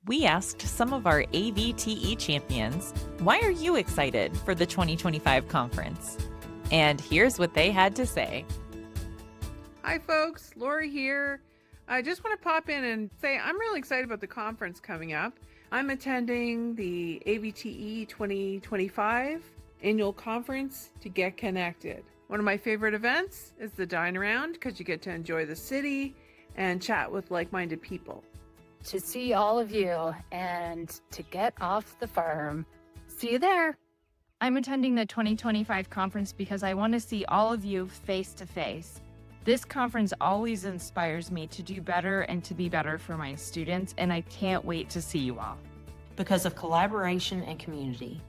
We asked some of our AVTE champions, why are you excited for the 2025 conference? And here's what they had to say. Hi folks, Lori here. I just want to pop in and say I'm really excited about the conference coming up. I'm attending the AVTE 2025 annual conference to get connected. One of my favorite events is the dine around because you get to enjoy the city and chat with like-minded people. To see all of you and to get off the farm. See you there. I'm attending the 2025 conference because I want to see all of you face to face. This conference always inspires me to do better and to be better for my students, and I can't wait to see you all. Because of collaboration and community.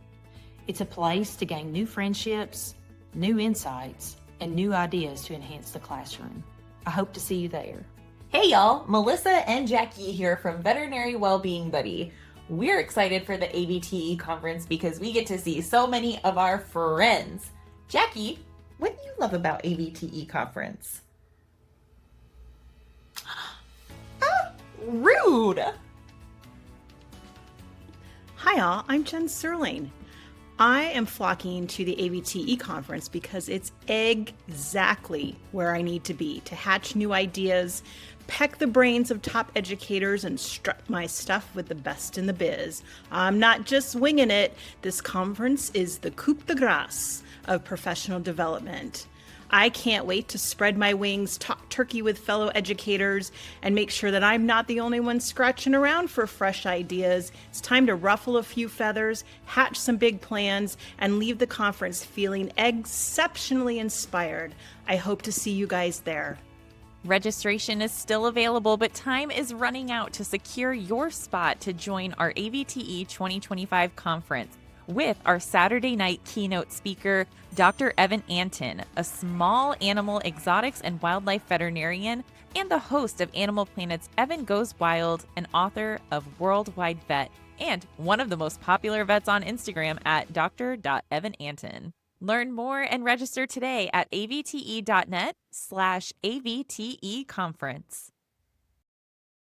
It's a place to gain new friendships, new insights, and new ideas to enhance the classroom. I hope to see you there. Hey y'all, Melissa and Jackie here from Veterinary Wellbeing Buddy. We're excited for the AVTE conference because we get to see so many of our friends. Jackie, what do you love about AVTE conference? Rude! Hi all, I'm Jen Serling. I am flocking to the AVTE conference because it's exactly where I need to be to hatch new ideas, peck the brains of top educators, and strut my stuff with the best in the biz. I'm not just winging it. This conference is the coup de grace of professional development. I can't wait to spread my wings, talk turkey with fellow educators, and make sure that I'm not the only one scratching around for fresh ideas. It's time to ruffle a few feathers, hatch some big plans, and leave the conference feeling exceptionally inspired. I hope to see you guys there. Registration is still available, but time is running out to secure your spot to join our AVTE 2025 conference with our Saturday night keynote speaker, Dr. Evan Anton, a small animal exotics and wildlife veterinarian and the host of Animal Planet's Evan Goes Wild, and author of Worldwide Vet, and one of the most popular vets on Instagram at dr.evananton. Learn more and register today at avte.net/AVTE conference.